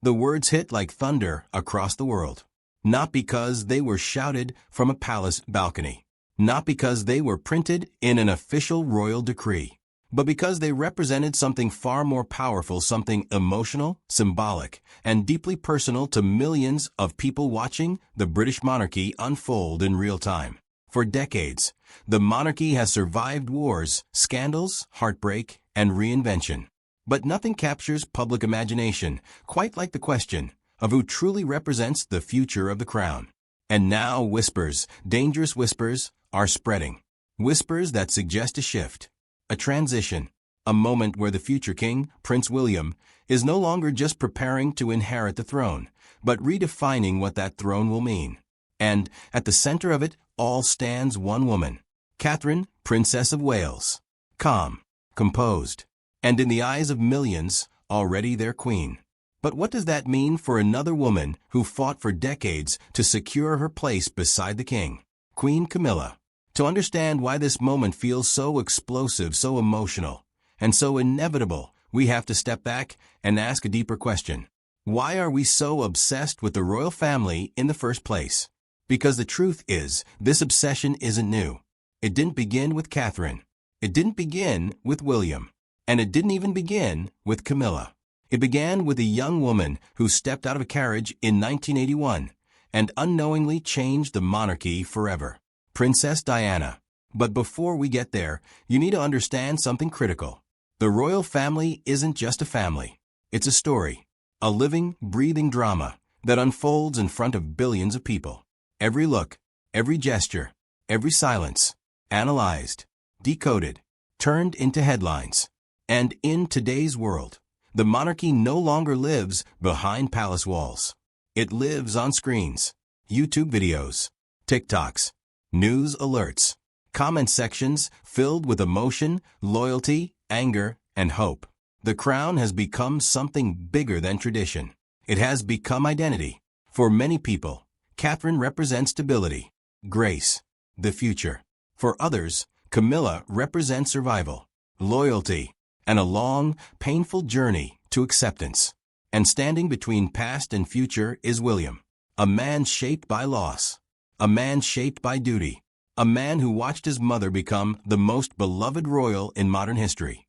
The words hit like thunder across the world. Not because they were shouted from a palace balcony. Not because they were printed in an official royal decree. But because they represented something far more powerful, something emotional, symbolic, and deeply personal to millions of people watching the British monarchy unfold in real time. For decades, the monarchy has survived wars, scandals, heartbreak, and reinvention. But nothing captures public imagination quite like the question of who truly represents the future of the crown. And now whispers, dangerous whispers, are spreading. Whispers that suggest a shift, a transition, a moment where the future king, Prince William, is no longer just preparing to inherit the throne, but redefining what that throne will mean. And at the center of it all stands one woman, Catherine, Princess of Wales. Calm, composed, and in the eyes of millions, already their queen. But what does that mean for another woman who fought for decades to secure her place beside the king, Queen Camilla? To understand why this moment feels so explosive, so emotional, and so inevitable, we have to step back and ask a deeper question. Why are we so obsessed with the royal family in the first place? Because the truth is, this obsession isn't new. It didn't begin with Catherine. It didn't begin with William. And it didn't even begin with Camilla. It began with a young woman who stepped out of a carriage in 1981 and unknowingly changed the monarchy forever. Princess Diana. But before we get there, you need to understand something critical. The royal family isn't just a family. It's a story, a living, breathing drama that unfolds in front of billions of people. Every look, every gesture, every silence, analyzed, decoded, turned into headlines. And in today's world, the monarchy no longer lives behind palace walls. It lives on screens, YouTube videos, TikToks, news alerts, comment sections filled with emotion, loyalty, anger, and hope. The crown has become something bigger than tradition. It has become identity. For many people, Catherine represents stability, grace, the future. For others, Camilla represents survival, loyalty, and a long, painful journey to acceptance. And standing between past and future is William, a man shaped by loss, a man shaped by duty, a man who watched his mother become the most beloved royal in modern history,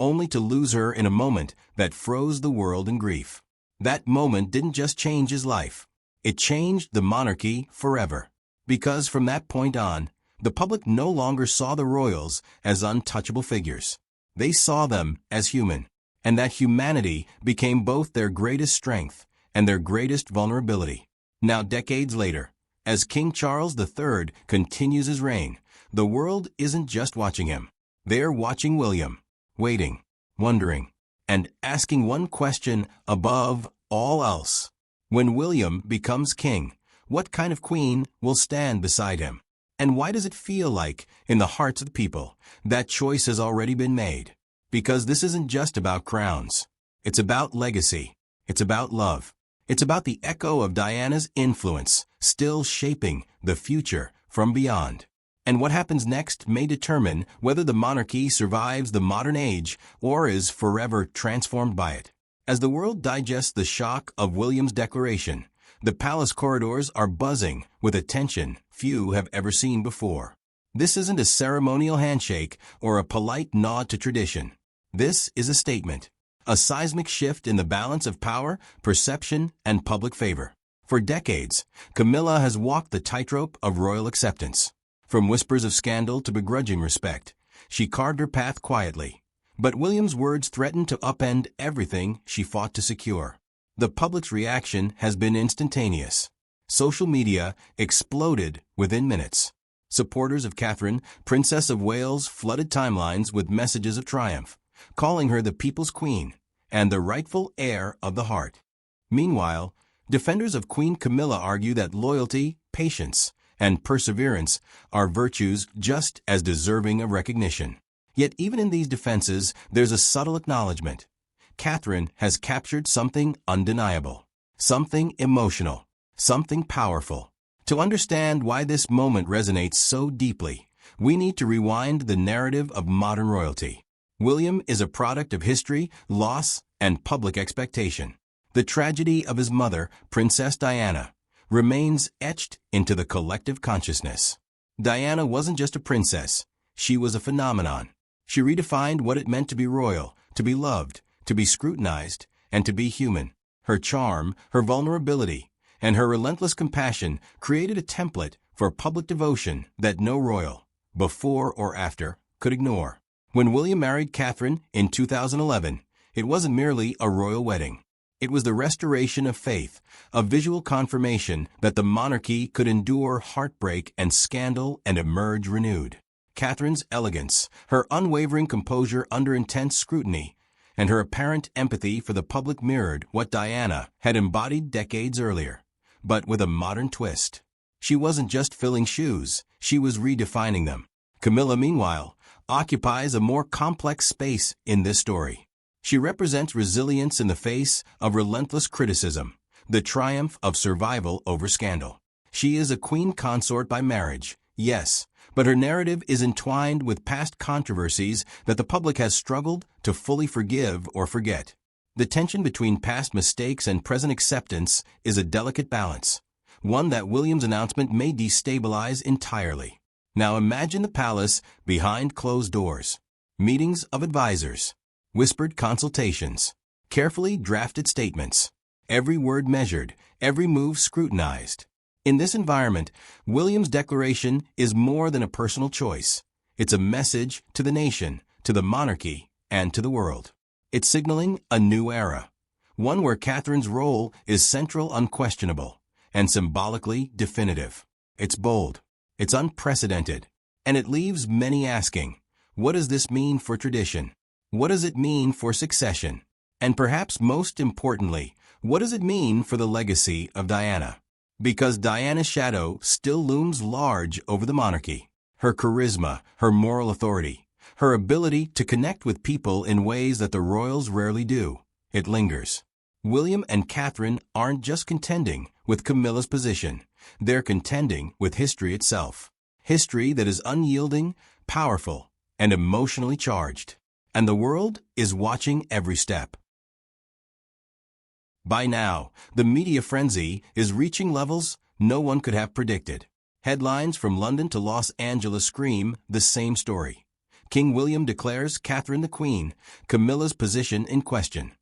only to lose her in a moment that froze the world in grief. That moment didn't just change his life. It changed the monarchy forever. Because from that point on, the public no longer saw the royals as untouchable figures. They saw them as human, and that humanity became both their greatest strength and their greatest vulnerability. Now, decades later, as King Charles III continues his reign, the world isn't just watching him. They're watching William, waiting, wondering, and asking one question above all else. When William becomes king, what kind of queen will stand beside him? And why does it feel like, in the hearts of the people, that choice has already been made? Because this isn't just about crowns. It's about legacy. It's about love. It's about the echo of Diana's influence, still shaping the future from beyond. And what happens next may determine whether the monarchy survives the modern age or is forever transformed by it. As the world digests the shock of William's declaration, the palace corridors are buzzing with a tension few have ever seen before. This isn't a ceremonial handshake or a polite nod to tradition. This is a statement, a seismic shift in the balance of power, perception, and public favor. For decades, Camilla has walked the tightrope of royal acceptance. From whispers of scandal to begrudging respect, she carved her path quietly. But William's words threatened to upend everything she fought to secure. The public's reaction has been instantaneous. Social media exploded within minutes. Supporters of Catherine, Princess of Wales, flooded timelines with messages of triumph, calling her the people's queen and the rightful heir of the heart. Meanwhile, defenders of Queen Camilla argue that loyalty, patience, and perseverance are virtues just as deserving of recognition. Yet even in these defenses, there's a subtle acknowledgement. Catherine has captured something undeniable, something emotional, something powerful. To understand why this moment resonates so deeply, we need to rewind the narrative of modern royalty. William is a product of history, loss, and public expectation. The tragedy of his mother, Princess Diana, remains etched into the collective consciousness. Diana wasn't just a princess, she was a phenomenon. She redefined what it meant to be royal, to be loved, to be scrutinized, and to be human. Her charm, her vulnerability, and her relentless compassion created a template for public devotion that no royal, before or after, could ignore. When William married Catherine in 2011, it wasn't merely a royal wedding. It was the restoration of faith, a visual confirmation that the monarchy could endure heartbreak and scandal and emerge renewed. Catherine's elegance, her unwavering composure under intense scrutiny, and her apparent empathy for the public mirrored what Diana had embodied decades earlier, but with a modern twist. She wasn't just filling shoes, she was redefining them. Camilla, meanwhile, occupies a more complex space in this story. She represents resilience in the face of relentless criticism, the triumph of survival over scandal. She is a queen consort by marriage, yes, but her narrative is entwined with past controversies that the public has struggled to fully forgive or forget. The tension between past mistakes and present acceptance is a delicate balance, one that William's announcement may destabilize entirely. Now imagine the palace behind closed doors. Meetings of advisors, whispered consultations, carefully drafted statements, every word measured, every move scrutinized. In this environment, William's declaration is more than a personal choice. It's a message to the nation, to the monarchy, and to the world. It's signaling a new era, one where Catherine's role is central, unquestionable, and symbolically definitive. It's bold, it's unprecedented, and it leaves many asking, what does this mean for tradition? What does it mean for succession? And perhaps most importantly, what does it mean for the legacy of Diana? Because Diana's shadow still looms large over the monarchy. Her charisma, her moral authority, her ability to connect with people in ways that the royals rarely do, it lingers. William and Catherine aren't just contending with Camilla's position, they're contending with history itself. History that is unyielding, powerful, and emotionally charged. And the world is watching every step. By now, the media frenzy is reaching levels no one could have predicted. Headlines from London to Los Angeles scream the same story. King William declares Catherine the Queen, Camilla's position in question.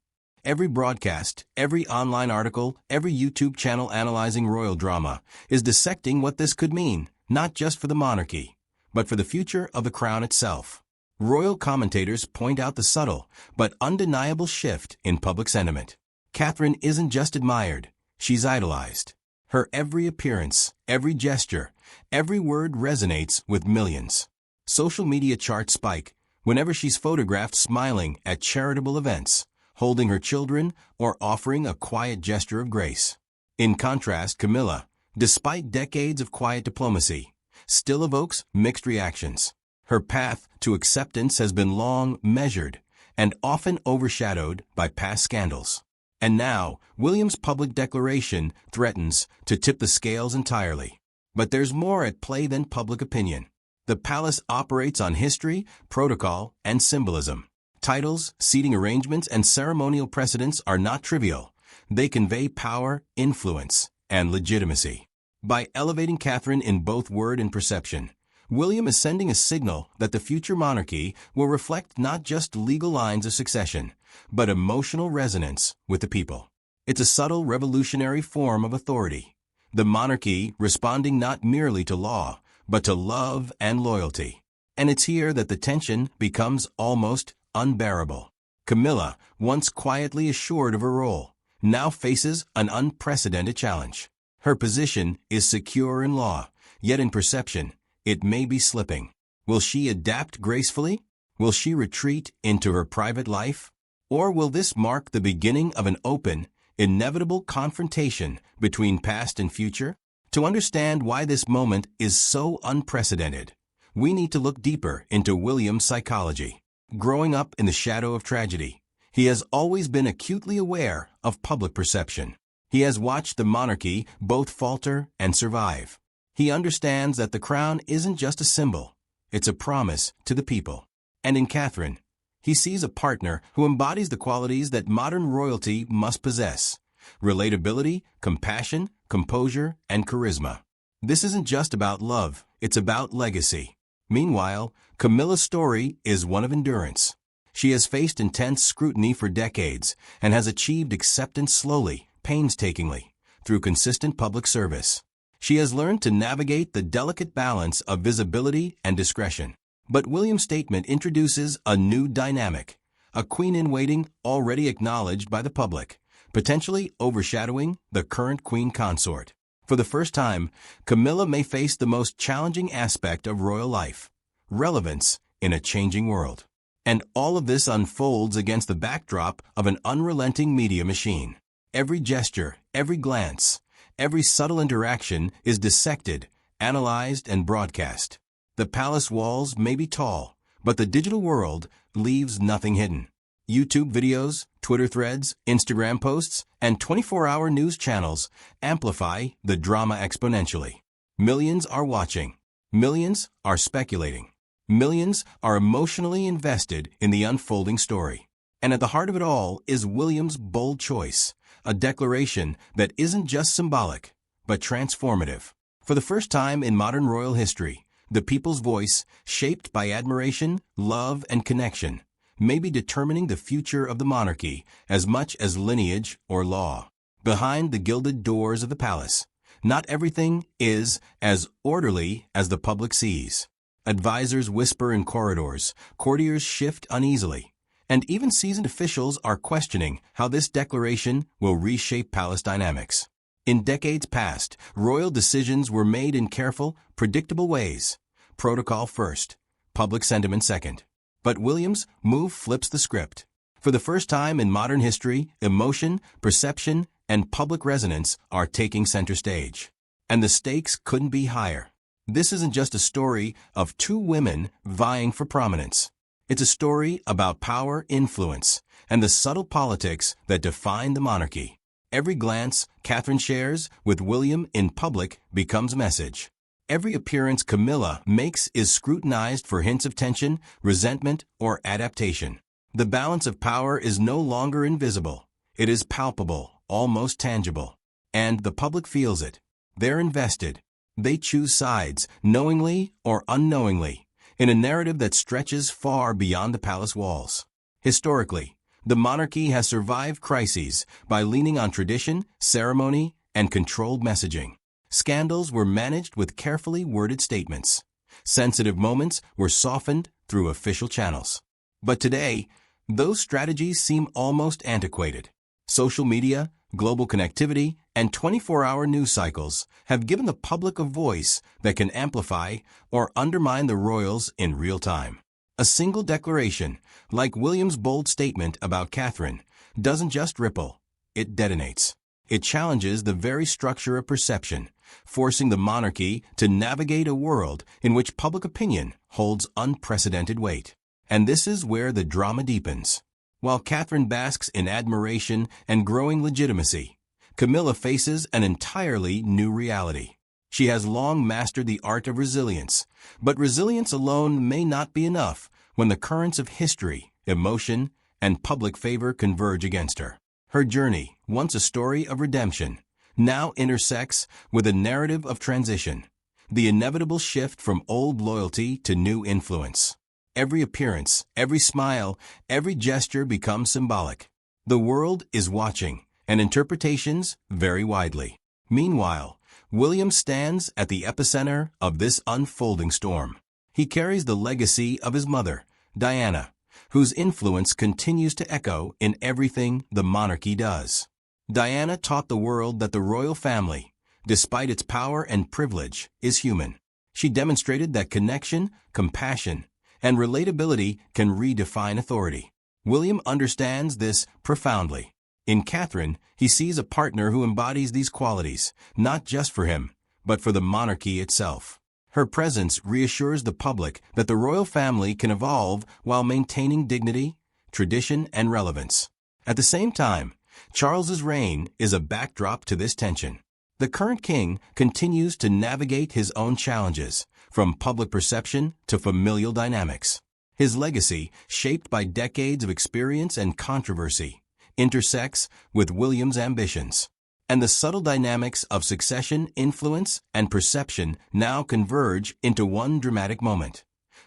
Every broadcast, every online article, every YouTube channel analyzing royal drama is dissecting what this could mean, not just for the monarchy, but for the future of the crown itself. Royal commentators point out the subtle but undeniable shift in public sentiment. Catherine isn't just admired, she's idolized. Her every appearance, every gesture, every word resonates with millions. Social media charts spike whenever she's photographed smiling at charitable events, holding her children, or offering a quiet gesture of grace. In contrast, Camilla, despite decades of quiet diplomacy, still evokes mixed reactions. Her path to acceptance has been long, measured, and often overshadowed by past scandals. And now, William's public declaration threatens to tip the scales entirely. But there's more at play than public opinion. The palace operates on history, protocol, and symbolism. Titles, seating arrangements, and ceremonial precedents are not trivial. They convey power, influence, and legitimacy. By elevating Catherine in both word and perception, William is sending a signal that the future monarchy will reflect not just legal lines of succession, but emotional resonance with the people. It's a subtle revolutionary form of authority. The monarchy responding not merely to law, but to love and loyalty. And it's here that the tension becomes almost unbearable. Camilla, once quietly assured of her role, now faces an unprecedented challenge. Her position is secure in law, yet in perception, it may be slipping. Will she adapt gracefully? Will she retreat into her private life? Or will this mark the beginning of an open, inevitable confrontation between past and future? To understand why this moment is so unprecedented, we need to look deeper into William's psychology. Growing up in the shadow of tragedy, he has always been acutely aware of public perception. He has watched the monarchy both falter and survive. He understands that the crown isn't just a symbol, it's a promise to the people. And in Catherine, He sees a partner who embodies the qualities that modern royalty must possess: relatability, compassion, composure, and charisma. This isn't just about love, it's about legacy. Meanwhile, Camilla's story is one of endurance. She has faced intense scrutiny for decades and has achieved acceptance slowly, painstakingly, through consistent public service. She has learned to navigate the delicate balance of visibility and discretion. But William's statement introduces a new dynamic: a queen-in-waiting already acknowledged by the public, potentially overshadowing the current queen consort. For the first time, Camilla may face the most challenging aspect of royal life: relevance in a changing world. And all of this unfolds against the backdrop of an unrelenting media machine. Every gesture, every glance, every subtle interaction is dissected, analyzed, and broadcast. The palace walls may be tall, but the digital world leaves nothing hidden. YouTube videos, Twitter threads, Instagram posts, and 24-hour news channels amplify the drama exponentially. Millions are watching. Millions are speculating. Millions are emotionally invested in the unfolding story. And at the heart of it all is William's bold choice: a declaration that isn't just symbolic, but transformative. For the first time in modern royal history, the people's voice, shaped by admiration, love, and connection, may be determining the future of the monarchy as much as lineage or law. Behind the gilded doors of the palace, not everything is as orderly as the public sees. Advisors whisper in corridors, courtiers shift uneasily, and even seasoned officials are questioning how this declaration will reshape palace dynamics. In decades past, royal decisions were made in careful, predictable ways: protocol first, public sentiment second. But William's move flips the script. For the first time in modern history, emotion, perception, and public resonance are taking center stage. And the stakes couldn't be higher. This isn't just a story of two women vying for prominence. It's a story about power, influence, and the subtle politics that define the monarchy. Every glance Catherine shares with William in public becomes a message. Every appearance Camilla makes is scrutinized for hints of tension, resentment, or adaptation. The balance of power is no longer invisible. It is palpable, almost tangible. And the public feels it. They're invested. They choose sides, knowingly or unknowingly, in a narrative that stretches far beyond the palace walls. Historically, the monarchy has survived crises by leaning on tradition, ceremony, and controlled messaging. Scandals were managed with carefully worded statements. Sensitive moments were softened through official channels. But today, those strategies seem almost antiquated. Social media, global connectivity, and 24-hour news cycles have given the public a voice that can amplify or undermine the royals in real time. A single declaration, like William's bold statement about Catherine, doesn't just ripple, it detonates. It challenges the very structure of perception, forcing the monarchy to navigate a world in which public opinion holds unprecedented weight. And this is where the drama deepens. While Catherine basks in admiration and growing legitimacy, Camilla faces an entirely new reality. She has long mastered the art of resilience, but resilience alone may not be enough when the currents of history, emotion, and public favor converge against her. Her journey, once a story of redemption, now intersects with a narrative of transition, the inevitable shift from old loyalty to new influence. Every appearance, every smile, every gesture becomes symbolic. The world is watching, and interpretations vary widely. Meanwhile, William stands at the epicenter of this unfolding storm. He carries the legacy of his mother, Diana, whose influence continues to echo in everything the monarchy does. Diana taught the world that the royal family, despite its power and privilege, is human. She demonstrated that connection, compassion, and relatability can redefine authority. William understands this profoundly. In Catherine, he sees a partner who embodies these qualities, not just for him, but for the monarchy itself. Her presence reassures the public that the royal family can evolve while maintaining dignity, tradition, and relevance. At the same time, Charles's reign is a backdrop to this tension. The current king continues to navigate his own challenges, from public perception to familial dynamics. His legacy, shaped by decades of experience and controversy, intersects with William's ambitions. And the subtle dynamics of succession, influence, and perception now converge into one dramatic moment.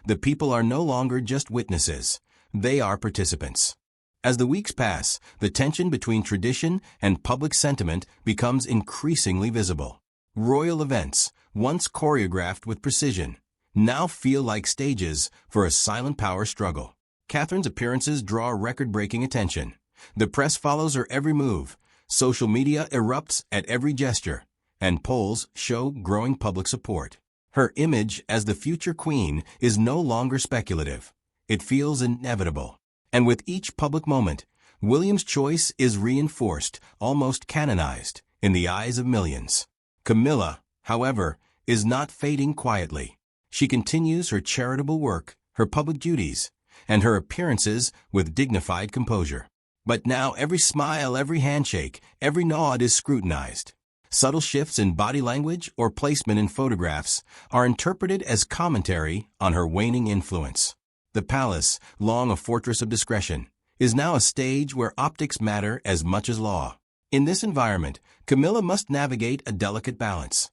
The people are no longer just witnesses, they are participants. As the weeks pass, the tension between tradition and public sentiment becomes increasingly visible. Royal events, once choreographed with precision, now feel like stages for a silent power struggle. Catherine's appearances draw record-breaking attention. The press follows her every move, social media erupts at every gesture, and polls show growing public support. Her image as the future queen is no longer speculative. It feels inevitable. And with each public moment, William's choice is reinforced, almost canonized, in the eyes of millions. Camilla, however, is not fading quietly. She continues her charitable work, her public duties, and her appearances with dignified composure. But now every smile, every handshake, every nod is scrutinized. Subtle shifts in body language or placement in photographs are interpreted as commentary on her waning influence. The palace, long a fortress of discretion, is now a stage where optics matter as much as law. In this environment, Camilla must navigate a delicate balance,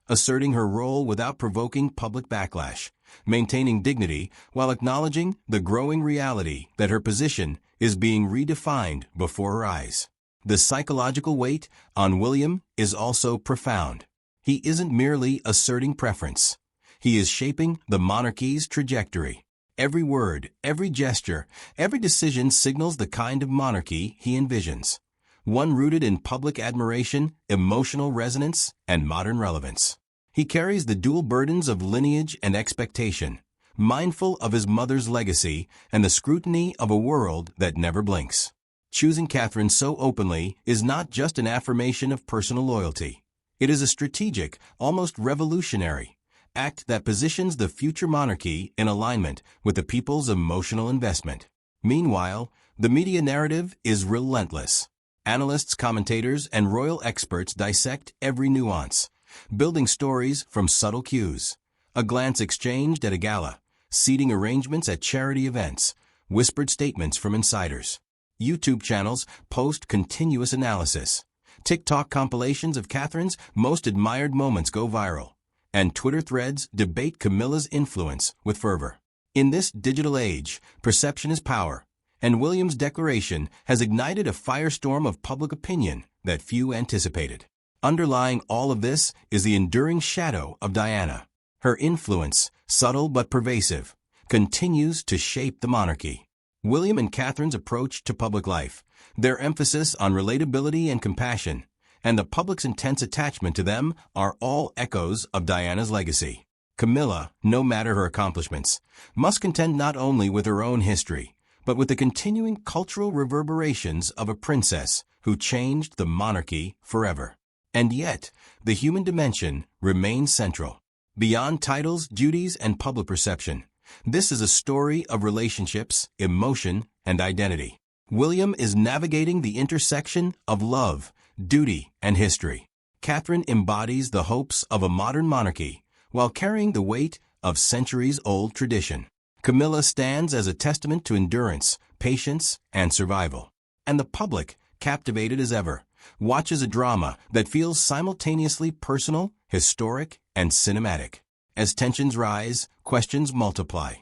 asserting her role without provoking public backlash, maintaining dignity while acknowledging the growing reality that her position is being redefined before her eyes. The psychological weight on William is also profound. He isn't merely asserting preference. He is shaping the monarchy's trajectory. Every word, every gesture, every decision signals the kind of monarchy he envisions. One rooted in public admiration, emotional resonance, and modern relevance. He carries the dual burdens of lineage and expectation, mindful of his mother's legacy and the scrutiny of a world that never blinks. Choosing Catherine so openly is not just an affirmation of personal loyalty. It is a strategic, almost revolutionary, act that positions the future monarchy in alignment with the people's emotional investment. Meanwhile, the media narrative is relentless. Analysts, commentators, and royal experts dissect every nuance, building stories from subtle cues. A glance exchanged at a gala, seating arrangements at charity events, whispered statements from insiders. YouTube channels post continuous analysis. TikTok compilations of Catherine's most admired moments go viral, and Twitter threads debate Camilla's influence with fervor. In this digital age, perception is power, and William's declaration has ignited a firestorm of public opinion that few anticipated. Underlying all of this is the enduring shadow of Diana. Her influence, subtle but pervasive, continues to shape the monarchy. William and Catherine's approach to public life, their emphasis on relatability and compassion, and the public's intense attachment to them are all echoes of Diana's legacy. Camilla, no matter her accomplishments, must contend not only with her own history, but with the continuing cultural reverberations of a princess who changed the monarchy forever. And yet, the human dimension remains central. Beyond titles, duties, and public perception, this is a story of relationships, emotion, and identity. William is navigating the intersection of love, duty, and history. Catherine embodies the hopes of a modern monarchy, while carrying the weight of centuries-old tradition. Camilla stands as a testament to endurance, patience, and survival. And the public, captivated as ever, watches a drama that feels simultaneously personal, historic, and cinematic. As tensions rise, questions multiply.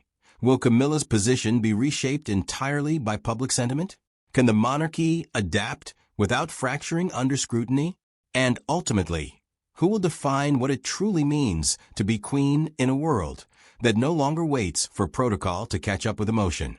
Will Camilla's position be reshaped entirely by public sentiment? Can the monarchy adapt without fracturing under scrutiny? And ultimately, who will define what it truly means to be queen in a world that no longer waits for protocol to catch up with emotion?